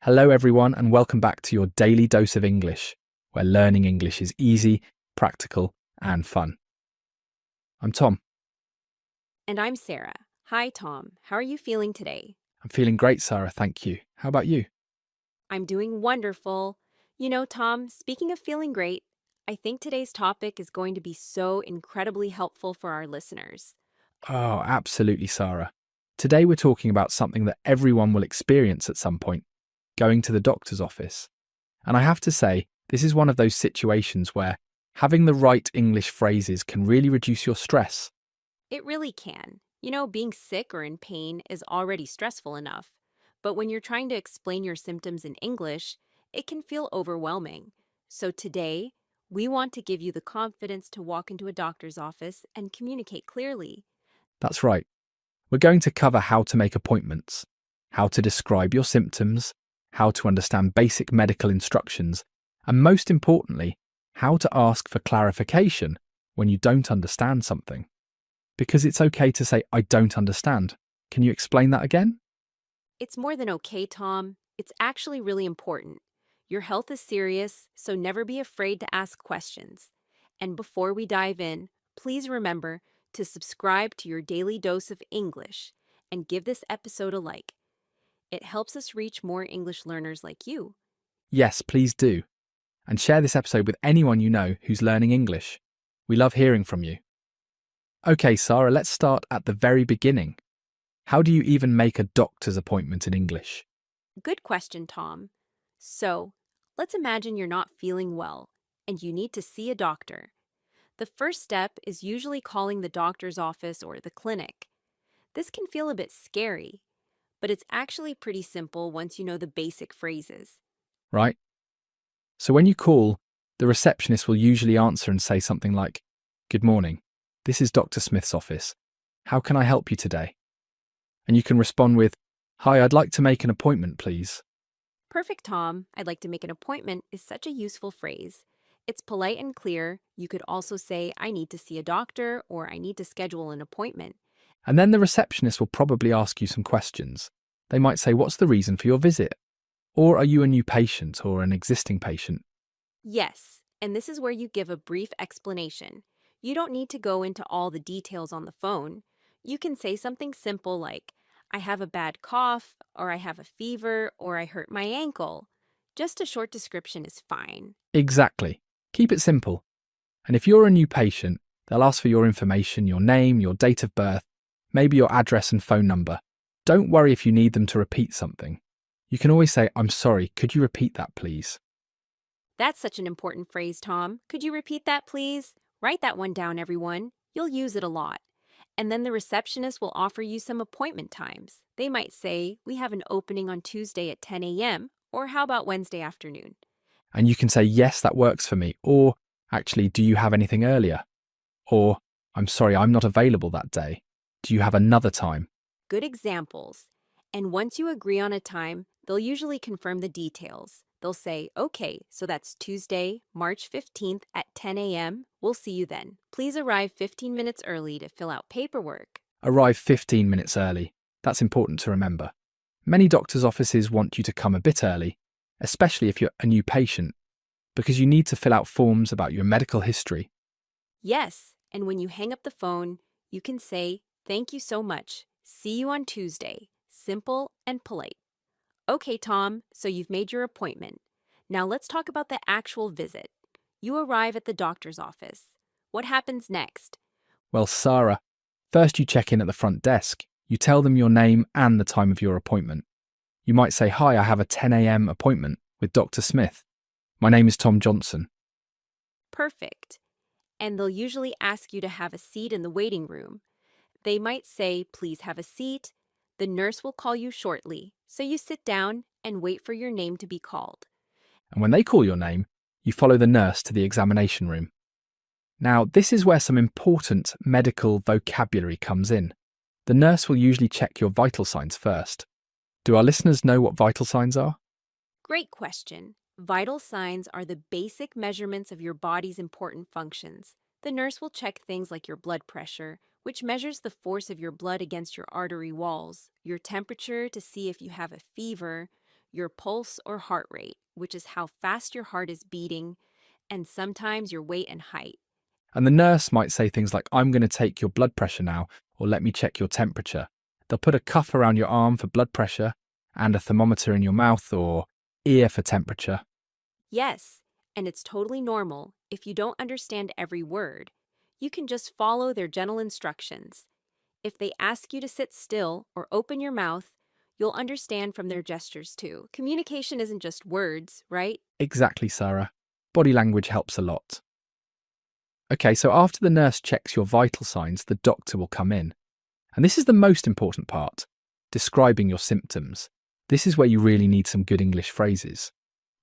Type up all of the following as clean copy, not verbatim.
Hello, everyone, and welcome back to your daily dose of English, where learning English is easy, practical, and fun. I'm Tom. And I'm Sarah. Hi, Tom. How are you feeling today? I'm feeling great, Sarah, thank you. How about you? I'm doing wonderful. You know, Tom, speaking of feeling great, I think today's topic is going to be so incredibly helpful for our listeners. Oh, absolutely, Sarah. Today we're talking about something that everyone will experience at some point, going to the doctor's office. And I have to say, this is one of those situations where having the right English phrases can really reduce your stress. It really can. You know, being sick or in pain is already stressful enough. But when you're trying to explain your symptoms in English, it can feel overwhelming. So today, we want to give you the confidence to walk into a doctor's office and communicate clearly. That's right. We're going to cover how to make appointments, how to describe your symptoms, how to understand basic medical instructions, and most importantly, how to ask for clarification when you don't understand something. Because it's okay to say, I don't understand. Can you explain that again? It's more than okay, Tom. It's actually really important. Your health is serious, so never be afraid to ask questions. And before we dive in, please remember to subscribe to your daily dose of English and give this episode a like. It helps us reach more English learners like you. Yes, please do. And share this episode with anyone you know who's learning English. We love hearing from you. Okay, Sarah, let's start at the very beginning. How do you even make a doctor's appointment in English? Good question, Tom. So, let's imagine you're not feeling well and you need to see a doctor. The first step is usually calling the doctor's office or the clinic. This can feel a bit scary, but it's actually pretty simple once you know the basic phrases. Right? So when you call, the receptionist will usually answer and say something like, Good morning. This is Dr. Smith's office. How can I help you today? And you can respond with, Hi, I'd like to make an appointment, please. Perfect, Tom. I'd like to make an appointment is such a useful phrase. It's polite and clear. You could also say, I need to see a doctor or I need to schedule an appointment. And then the receptionist will probably ask you some questions. They might say, What's the reason for your visit? Or are you a new patient or an existing patient? Yes, and this is where you give a brief explanation. You don't need to go into all the details on the phone. You can say something simple like, I have a bad cough, or I have a fever, or I hurt my ankle. Just a short description is fine. Exactly. Keep it simple. And if you're a new patient, they'll ask for your information, your name, your date of birth, maybe your address and phone number. Don't worry if you need them to repeat something. You can always say, I'm sorry, could you repeat that, please? That's such an important phrase, Tom. Could you repeat that, please? Write that one down, everyone. You'll use it a lot. And then the receptionist will offer you some appointment times. They might say, we have an opening on Tuesday at 10 a.m., or how about Wednesday afternoon? And you can say, Yes, that works for me. Or, Actually, do you have anything earlier? Or, I'm sorry, I'm not available that day. Do you have another time? Good examples. And once you agree on a time, they'll usually confirm the details. They'll say, okay, so that's Tuesday, March 15th at 10 a.m. We'll see you then. Please arrive 15 minutes early to fill out paperwork. Arrive 15 minutes early. That's important to remember. Many doctors' offices want you to come a bit early, especially if you're a new patient, because you need to fill out forms about your medical history. Yes, and when you hang up the phone, you can say, thank you so much. See you on Tuesday. Simple and polite. Okay, Tom, so you've made your appointment. Now let's talk about the actual visit. You arrive at the doctor's office. What happens next? Well, Sarah, first you check in at the front desk. You tell them your name and the time of your appointment. You might say, Hi, I have a 10 a.m. appointment with Dr. Smith. My name is Tom Johnson. Perfect. And they'll usually ask you to have a seat in the waiting room. They might say, please have a seat. The nurse will call you shortly, so you sit down and wait for your name to be called. And when they call your name, you follow the nurse to the examination room. Now, this is where some important medical vocabulary comes in. The nurse will usually check your vital signs first. Do our listeners know what vital signs are? Great question. Vital signs are the basic measurements of your body's important functions. The nurse will check things like your blood pressure, which measures the force of your blood against your artery walls, your temperature to see if you have a fever, your pulse or heart rate, which is how fast your heart is beating, and sometimes your weight and height. And the nurse might say things like, I'm going to take your blood pressure now, or let me check your temperature. They'll put a cuff around your arm for blood pressure and a thermometer in your mouth or ear for temperature. Yes, and it's totally normal if you don't understand every word. You can just follow their gentle instructions. If they ask you to sit still or open your mouth, you'll understand from their gestures too. Communication isn't just words, right? Exactly, Sarah. Body language helps a lot. Okay, so after the nurse checks your vital signs, the doctor will come in. And this is the most important part, describing your symptoms. This is where you really need some good English phrases.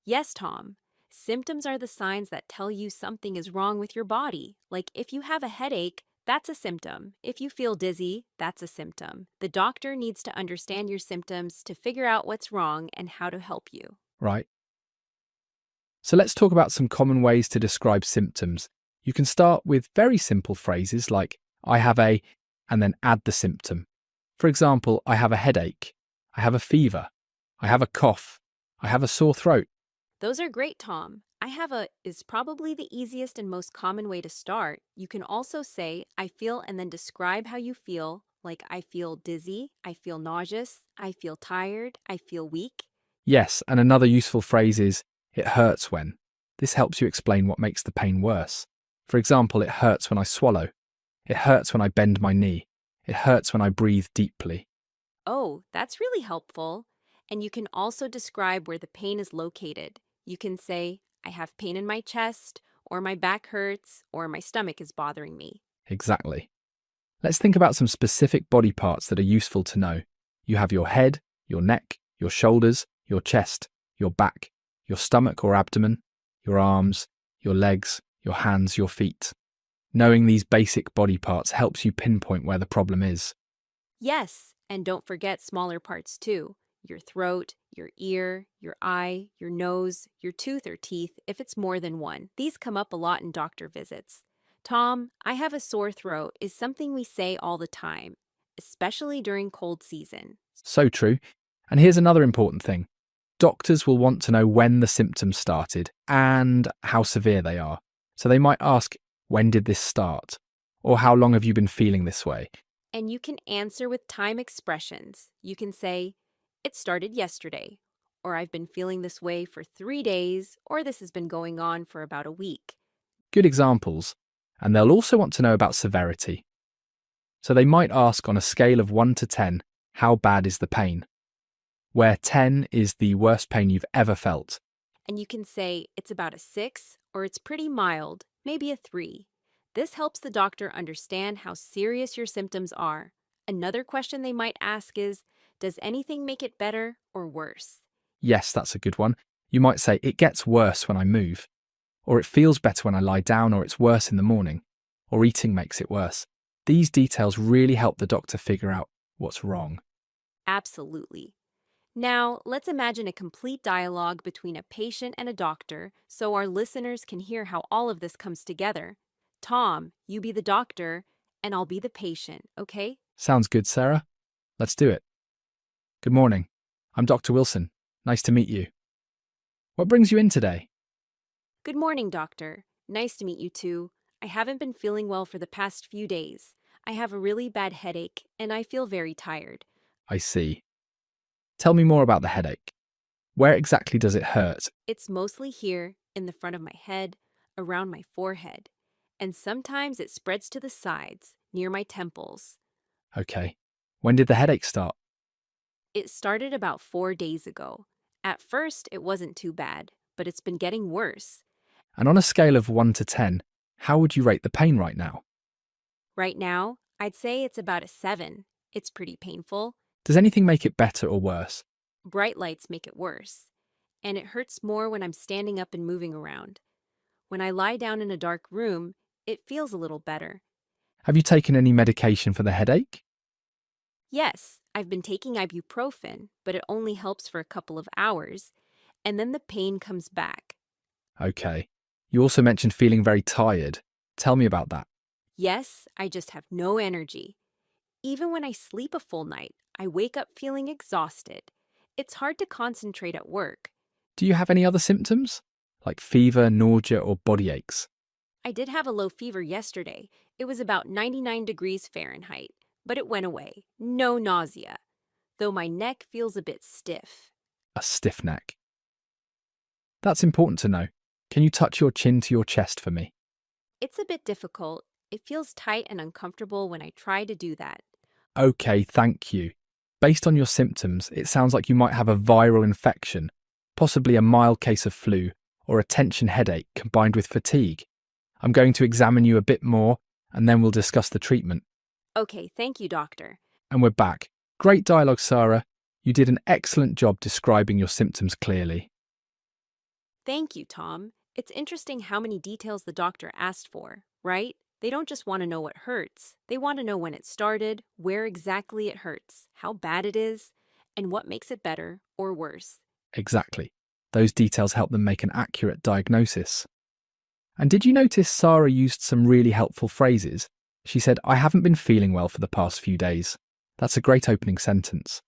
Yes, Tom. Symptoms are the signs that tell you something is wrong with your body. Like if you have a headache, that's a symptom. If you feel dizzy, that's a symptom. The doctor needs to understand your symptoms to figure out what's wrong and how to help you. Right? So let's talk about some common ways to describe symptoms. You can start with very simple phrases like, I have a, and then add the symptom. For example, I have a headache, I have a fever, I have a cough, I have a sore throat. Those are great, Tom. I have a is probably the easiest and most common way to start. You can also say, I feel, and then describe how you feel, like I feel dizzy, I feel nauseous, I feel tired, I feel weak. Yes, and another useful phrase is, it hurts when. This helps you explain what makes the pain worse. For example, it hurts when I swallow. It hurts when I bend my knee. It hurts when I breathe deeply. Oh, that's really helpful. And you can also describe where the pain is located. You can say, I have pain in my chest, or my back hurts, or my stomach is bothering me. Exactly. Let's think about some specific body parts that are useful to know. You have your head, your neck, your shoulders, your chest, your back, your stomach or abdomen, your arms, your legs, your hands, your feet. Knowing these basic body parts helps you pinpoint where the problem is. Yes, and don't forget smaller parts too. Your throat, your ear, your eye, your nose, your tooth or teeth, if it's more than one. These come up a lot in doctor visits. Tom, I have a sore throat is something we say all the time, especially during cold season. So true. And here's another important thing. Doctors will want to know when the symptoms started and how severe they are. So they might ask, when did this start? Or how long have you been feeling this way? And you can answer with time expressions. You can say, it started yesterday, or I've been feeling this way for 3 days, or this has been going on for about a week. Good examples. And they'll also want to know about severity. So they might ask on a scale of 1 to 10, how bad is the pain? Where 10 is the worst pain you've ever felt. And you can say it's about a 6 or it's pretty mild, maybe a 3. This helps the doctor understand how serious your symptoms are. Another question they might ask is, does anything make it better or worse? Yes, that's a good one. You might say, it gets worse when I move. Or it feels better when I lie down, or it's worse in the morning. Or eating makes it worse. These details really help the doctor figure out what's wrong. Absolutely. Now, let's imagine a complete dialogue between a patient and a doctor so our listeners can hear how all of this comes together. Tom, you be the doctor, and I'll be the patient, okay? Sounds good, Sarah. Let's do it. Good morning. I'm Dr. Wilson. Nice to meet you. What brings you in today? Good morning, doctor. Nice to meet you too. I haven't been feeling well for the past few days. I have a really bad headache, and I feel very tired. I see. Tell me more about the headache. Where exactly does it hurt? It's mostly here, in the front of my head, around my forehead, and sometimes it spreads to the sides, near my temples. Okay. When did the headache start? It started about 4 days ago. At first, it wasn't too bad, but it's been getting worse. And on a scale of 1 to 10, how would you rate the pain right now? Right now, I'd say it's about a 7. It's pretty painful. Does anything make it better or worse? Bright lights make it worse. And it hurts more when I'm standing up and moving around. When I lie down in a dark room, it feels a little better. Have you taken any medication for the headache? Yes, I've been taking ibuprofen, but it only helps for a couple of hours, and then the pain comes back. Okay. You also mentioned feeling very tired. Tell me about that. Yes, I just have no energy. Even when I sleep a full night, I wake up feeling exhausted. It's hard to concentrate at work. Do you have any other symptoms? Like fever, nausea, or body aches? I did have a low fever yesterday. It was about 99 degrees Fahrenheit, but it went away. No nausea, though my neck feels a bit stiff. A stiff neck. That's important to know. Can you touch your chin to your chest for me? It's a bit difficult. It feels tight and uncomfortable when I try to do that. Okay, thank you. Based on your symptoms, it sounds like you might have a viral infection, possibly a mild case of flu or a tension headache combined with fatigue. I'm going to examine you a bit more and then we'll discuss the treatment. Okay, thank you, doctor. And we're back. Great dialogue, Sarah. You did an excellent job describing your symptoms clearly. Thank you, Tom. It's interesting how many details the doctor asked for, right? They don't just want to know what hurts. They want to know when it started, where exactly it hurts, how bad it is, and what makes it better or worse. Exactly. Those details help them make an accurate diagnosis. And did you notice Sarah used some really helpful phrases? She said, "I haven't been feeling well for the past few days." That's a great opening sentence.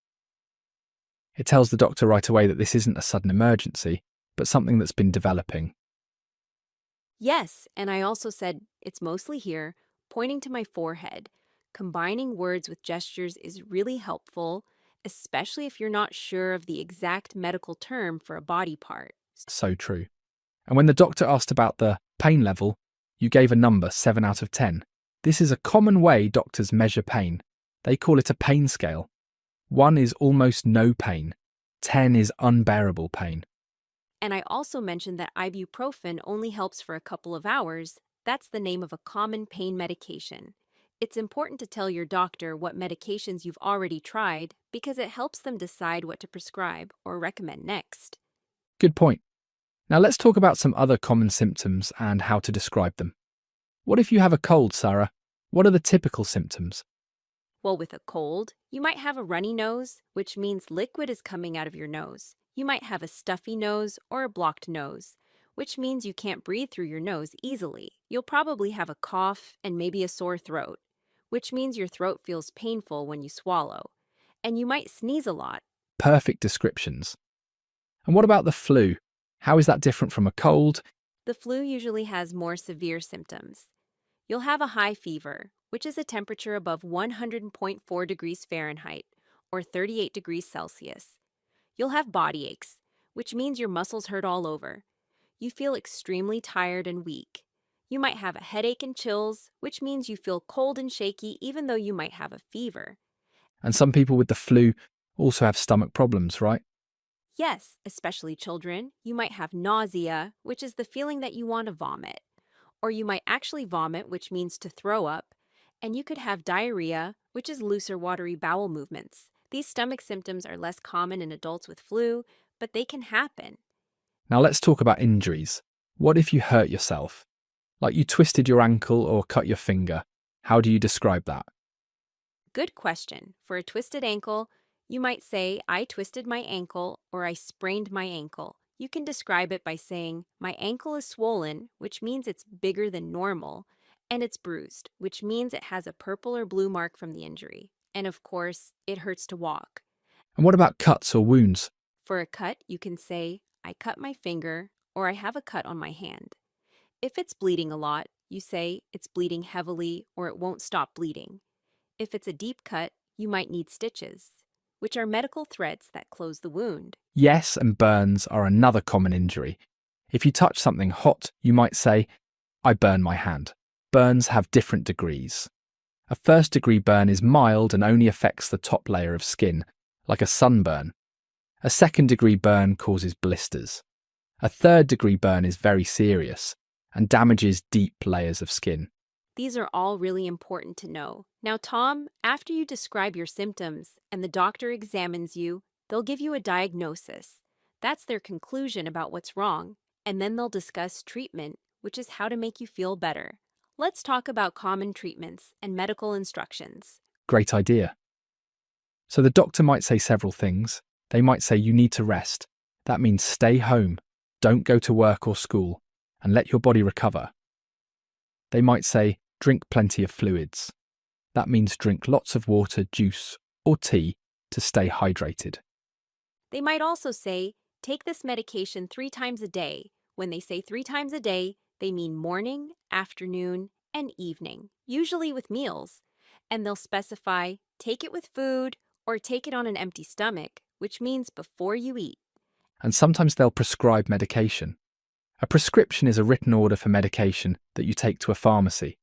It tells the doctor right away that this isn't a sudden emergency, but something that's been developing. Yes, and I also said, it's mostly here, pointing to my forehead. Combining words with gestures is really helpful, especially if you're not sure of the exact medical term for a body part. So true. And when the doctor asked about the pain level, you gave a number, 7 out of 10. This is a common way doctors measure pain. They call it a pain scale. 1 is almost no pain. 10 is unbearable pain. And I also mentioned that ibuprofen only helps for a couple of hours. That's the name of a common pain medication. It's important to tell your doctor what medications you've already tried because it helps them decide what to prescribe or recommend next. Good point. Now let's talk about some other common symptoms and how to describe them. What if you have a cold, Sarah? What are the typical symptoms? Well, with a cold, you might have a runny nose, which means liquid is coming out of your nose. You might have a stuffy nose or a blocked nose, which means you can't breathe through your nose easily. You'll probably have a cough and maybe a sore throat, which means your throat feels painful when you swallow. And you might sneeze a lot. Perfect descriptions. And what about the flu? How is that different from a cold? The flu usually has more severe symptoms. You'll have a high fever, which is a temperature above 100.4 degrees Fahrenheit or 38 degrees Celsius. You'll have body aches, which means your muscles hurt all over. You feel extremely tired and weak. You might have a headache and chills, which means you feel cold and shaky even though you might have a fever. And some people with the flu also have stomach problems, right? Yes, especially children. You might have nausea, which is the feeling that you want to vomit. Or you might actually vomit, which means to throw up. And you could have diarrhea, which is looser, watery bowel movements. These stomach symptoms are less common in adults with flu, but they can happen. Now let's talk about injuries. What if you hurt yourself? Like you twisted your ankle or cut your finger. How do you describe that? Good question. For a twisted ankle, you might say, I twisted my ankle or I sprained my ankle. You can describe it by saying, my ankle is swollen, which means it's bigger than normal, and it's bruised, which means it has a purple or blue mark from the injury. And of course, it hurts to walk. And what about cuts or wounds? For a cut, you can say, I cut my finger or I have a cut on my hand. If it's bleeding a lot, you say it's bleeding heavily or it won't stop bleeding. If it's a deep cut, you might need stitches, which are medical threads that close the wound. Yes, and burns are another common injury. If you touch something hot, you might say, I burn my hand. Burns have different degrees. A first-degree burn is mild and only affects the top layer of skin, like a sunburn. A second-degree burn causes blisters. A third-degree burn is very serious and damages deep layers of skin. These are all really important to know. Now, Tom, after you describe your symptoms and the doctor examines you, they'll give you a diagnosis. That's their conclusion about what's wrong, and then they'll discuss treatment, which is how to make you feel better. Let's talk about common treatments and medical instructions. Great idea. So the doctor might say several things. They might say you need to rest. That means stay home, don't go to work or school, and let your body recover. They might say drink plenty of fluids. That means drink lots of water, juice, or tea to stay hydrated. They might also say, take this medication 3 times a day. When they say 3 times a day, they mean morning, afternoon, and evening, usually with meals. And they'll specify, take it with food or take it on an empty stomach, which means before you eat. And sometimes they'll prescribe medication. A prescription is a written order for medication that you take to a pharmacy.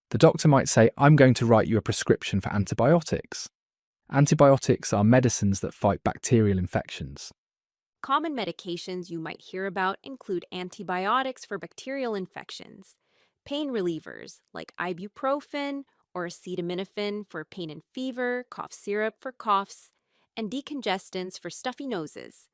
The doctor might say, I'm going to write you a prescription for antibiotics. Antibiotics are medicines that fight bacterial infections. Common medications you might hear about include antibiotics for bacterial infections, pain relievers like ibuprofen or acetaminophen for pain and fever, cough syrup for coughs, and decongestants for stuffy noses.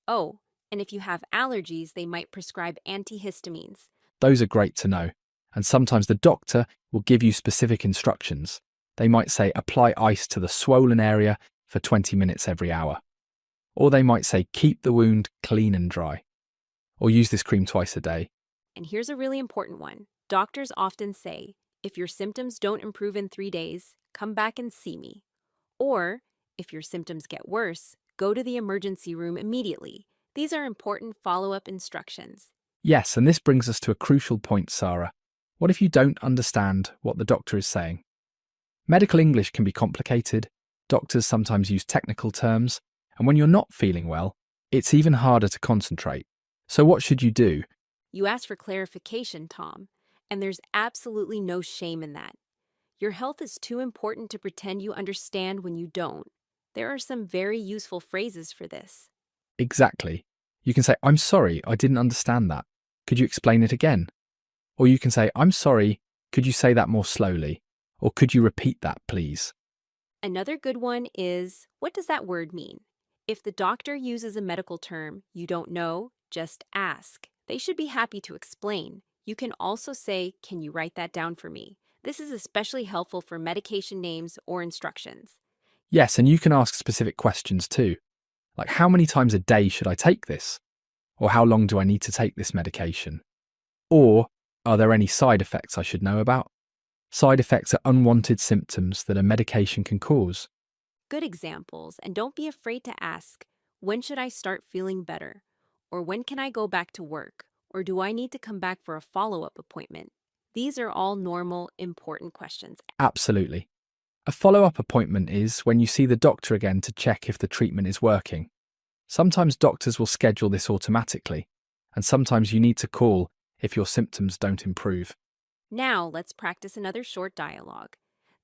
Oh, and if you have allergies, they might prescribe antihistamines. Those are great to know. And sometimes the doctor will give you specific instructions. They might say, apply ice to the swollen area for 20 minutes every hour. Or they might say, keep the wound clean and dry. Or use this cream twice a day. And here's a really important one. Doctors often say, if your symptoms don't improve in 3 days, come back and see me. Or, if your symptoms get worse, go to the emergency room immediately. These are important follow-up instructions. Yes, and this brings us to a crucial point, Sarah. What if you don't understand what the doctor is saying? Medical English can be complicated. Doctors sometimes use technical terms. And when you're not feeling well, it's even harder to concentrate. So what should you do? You asked for clarification, Tom, and there's absolutely no shame in that. Your health is too important to pretend you understand when you don't. There are some very useful phrases for this. Exactly. You can say, I'm sorry, I didn't understand that. Could you explain it again? Or you can say, I'm sorry, could you say that more slowly? Or could you repeat that, please? Another good one is, what does that word mean? If the doctor uses a medical term you don't know, just ask. They should be happy to explain. You can also say, can you write that down for me? This is especially helpful for medication names or instructions. Yes, and you can ask specific questions too. Like, how many times a day should I take this? Or how long do I need to take this medication? Or, are there any side effects I should know about? Side effects are unwanted symptoms that a medication can cause. Good examples, and don't be afraid to ask, when should I start feeling better? Or when can I go back to work? Or do I need to come back for a follow-up appointment? These are all normal, important questions. Absolutely. A follow-up appointment is when you see the doctor again to check if the treatment is working. Sometimes doctors will schedule this automatically, and sometimes you need to call if your symptoms don't improve. Now let's practice another short dialogue.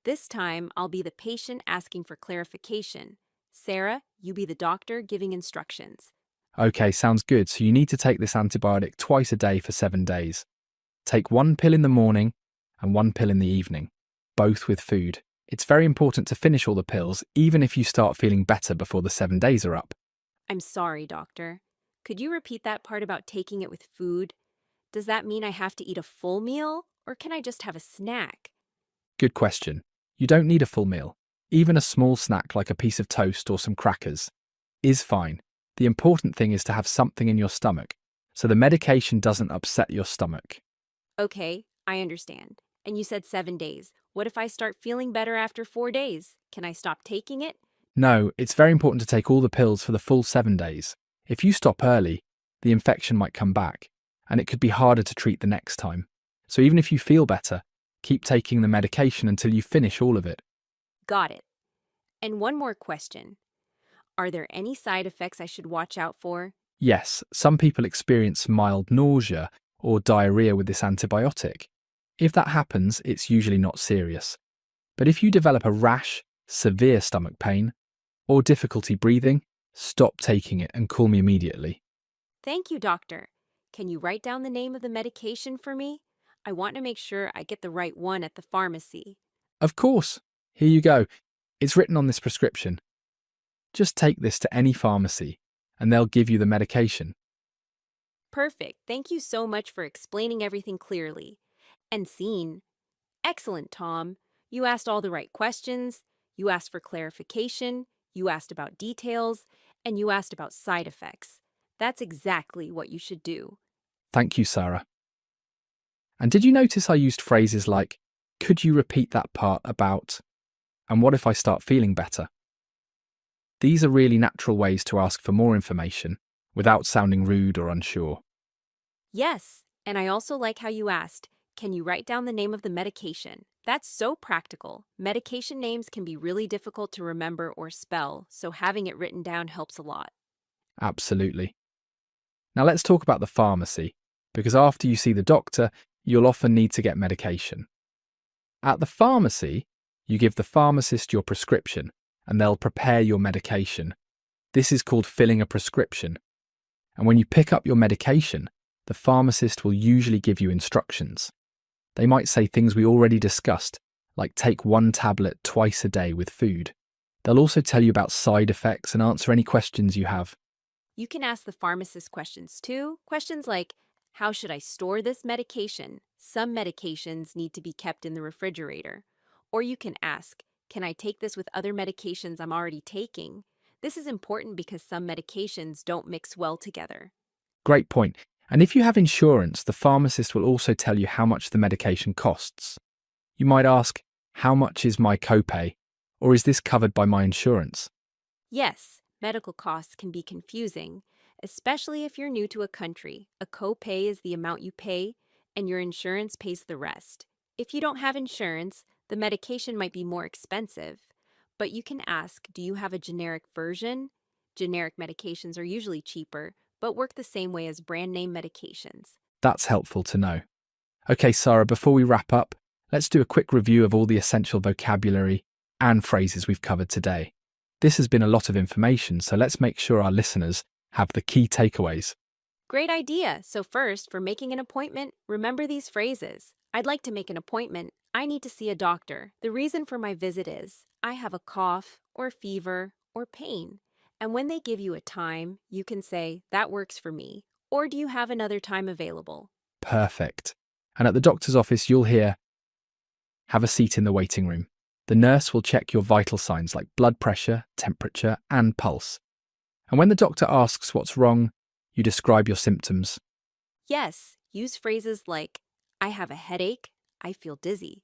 This time, I'll be the patient asking for clarification. Sarah, you be the doctor giving instructions. Okay, sounds good. So you need to take this antibiotic twice a day for 7 days. Take 1 pill in the morning and 1 pill in the evening, both with food. It's very important to finish all the pills, even if you start feeling better before the 7 days are up. I'm sorry, doctor. Could you repeat that part about taking it with food? Does that mean I have to eat a full meal, or can I just have a snack? Good question. You don't need a full meal. Even a small snack like a piece of toast or some crackers is fine. The important thing is to have something in your stomach, so the medication doesn't upset your stomach. Okay, I understand. And you said 7 days. What if I start feeling better after 4 days? Can I stop taking it? No, it's very important to take all the pills for the full 7 days. If you stop early, the infection might come back, and it could be harder to treat the next time. So even if you feel better, keep taking the medication until you finish all of it. Got it. And one more question. Are there any side effects I should watch out for? Yes, some people experience mild nausea or diarrhea with this antibiotic. If that happens, it's usually not serious. But if you develop a rash, severe stomach pain, or difficulty breathing, stop taking it and call me immediately. Thank you, doctor. Can you write down the name of the medication for me? I want to make sure I get the right one at the pharmacy. Of course. Here you go. It's written on this prescription. Just take this to any pharmacy, and they'll give you the medication. Perfect. Thank you so much for explaining everything clearly. And scene. Excellent, Tom. You asked all the right questions. You asked for clarification. You asked about details. And you asked about side effects. That's exactly what you should do. Thank you, Sarah. And did you notice I used phrases like, could you repeat that part about, and what if I start feeling better? These are really natural ways to ask for more information without sounding rude or unsure. Yes, and I also like how you asked, can you write down the name of the medication? That's so practical. Medication names can be really difficult to remember or spell, so having it written down helps a lot. Absolutely. Now let's talk about the pharmacy, because after you see the doctor, you'll often need to get medication. At the pharmacy, you give the pharmacist your prescription and they'll prepare your medication. This is called filling a prescription. And when you pick up your medication, the pharmacist will usually give you instructions. They might say things we already discussed, like take 1 tablet twice a day with food. They'll also tell you about side effects and answer any questions you have. You can ask the pharmacist questions too. Questions like, how should I store this medication? Some medications need to be kept in the refrigerator. Or you can ask, can I take this with other medications I'm already taking? This is important because some medications don't mix well together. Great point. And if you have insurance, the pharmacist will also tell you how much the medication costs. You might ask, how much is my copay? Or is this covered by my insurance? Yes, medical costs can be confusing, especially if you're new to a country. A copay is the amount you pay, and your insurance pays the rest. If you don't have insurance, the medication might be more expensive. But you can ask, do you have a generic version? Generic medications are usually cheaper, but work the same way as brand name medications. That's helpful to know. Okay, Sarah, before we wrap up, let's do a quick review of all the essential vocabulary and phrases we've covered today. This has been a lot of information, so let's make sure our listeners have the key takeaways. Great idea. So first, for making an appointment, remember these phrases. I'd like to make an appointment. I need to see a doctor. The reason for my visit is I have a cough or fever or pain. And when they give you a time, you can say, that works for me. Or do you have another time available? Perfect. And at the doctor's office, you'll hear, have a seat in the waiting room. The nurse will check your vital signs like blood pressure, temperature, and pulse. And when the doctor asks what's wrong, you describe your symptoms. Yes, use phrases like, I have a headache. I feel dizzy.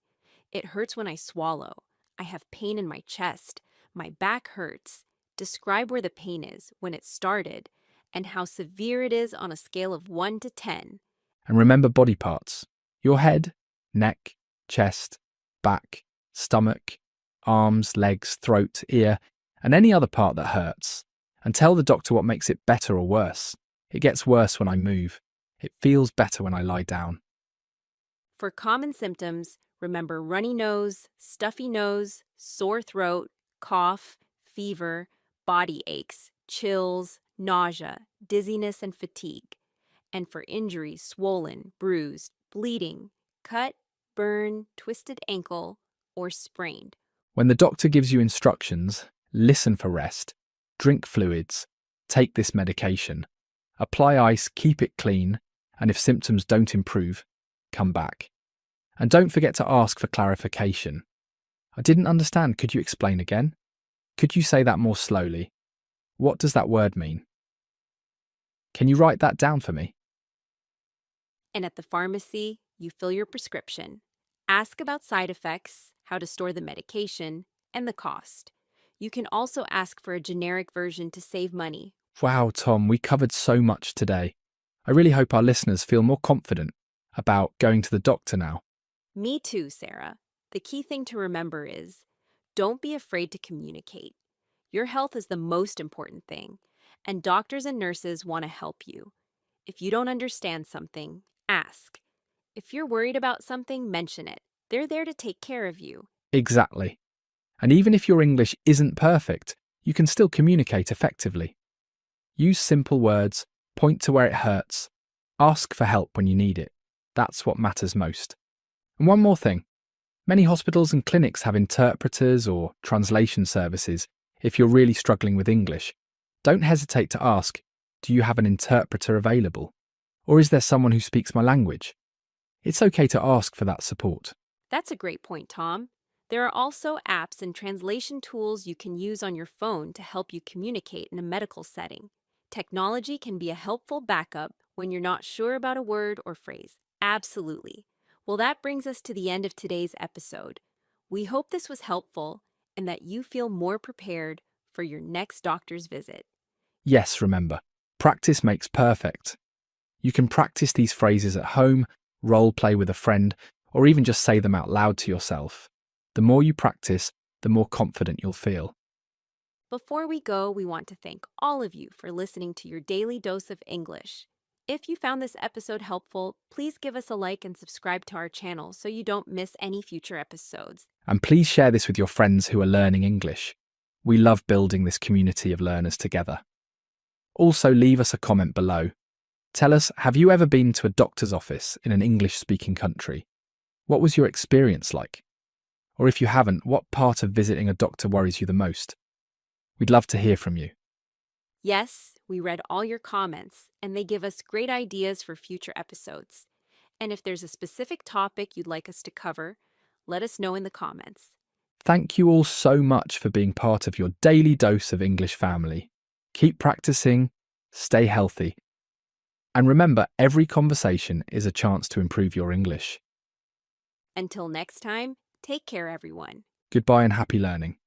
It hurts when I swallow. I have pain in my chest. My back hurts. Describe where the pain is, when it started, and how severe it is on a scale of 1 to 10. And remember body parts. Your head, neck, chest, back, stomach, arms, legs, throat, ear, and any other part that hurts. And tell the doctor what makes it better or worse. It gets worse when I move. It feels better when I lie down. For common symptoms, remember runny nose, stuffy nose, sore throat, cough, fever, body aches, chills, nausea, dizziness, and fatigue. And for injuries, swollen, bruised, bleeding, cut, burn, twisted ankle, or sprained. When the doctor gives you instructions, listen for rest, drink fluids, take this medication, apply ice, keep it clean, and if symptoms don't improve, come back. And don't forget to ask for clarification. I didn't understand, could you explain again? Could you say that more slowly? What does that word mean? Can you write that down for me? And at the pharmacy, you fill your prescription. Ask about side effects, how to store the medication, and the cost. You can also ask for a generic version to save money. Wow, Tom, we covered so much today. I really hope our listeners feel more confident about going to the doctor now. Me too, Sarah. The key thing to remember is, don't be afraid to communicate. Your health is the most important thing, and doctors and nurses want to help you. If you don't understand something, ask. If you're worried about something, mention it. They're there to take care of you. Exactly. And even if your English isn't perfect, you can still communicate effectively. Use simple words, point to where it hurts, ask for help when you need it. That's what matters most. And one more thing. Many hospitals and clinics have interpreters or translation services if you're really struggling with English. Don't hesitate to ask, do you have an interpreter available? Or is there someone who speaks my language? It's okay to ask for that support. That's a great point, Tom. There are also apps and translation tools you can use on your phone to help you communicate in a medical setting. Technology can be a helpful backup when you're not sure about a word or phrase. Absolutely. Well, that brings us to the end of today's episode. We hope this was helpful and that you feel more prepared for your next doctor's visit. Yes, remember, practice makes perfect. You can practice these phrases at home, role play with a friend, or even just say them out loud to yourself. The more you practice, the more confident you'll feel. Before we go, we want to thank all of you for listening to your daily dose of English. If you found this episode helpful, please give us a like and subscribe to our channel so you don't miss any future episodes. And please share this with your friends who are learning English. We love building this community of learners together. Also, leave us a comment below. Tell us, have you ever been to a doctor's office in an English-speaking country? What was your experience like? Or if you haven't, what part of visiting a doctor worries you the most? We'd love to hear from you. Yes, we read all your comments, and they give us great ideas for future episodes. And if there's a specific topic you'd like us to cover, let us know in the comments. Thank you all so much for being part of your daily dose of English family. Keep practicing, stay healthy, and remember, every conversation is a chance to improve your English. Until next time, take care, everyone. Goodbye and happy learning.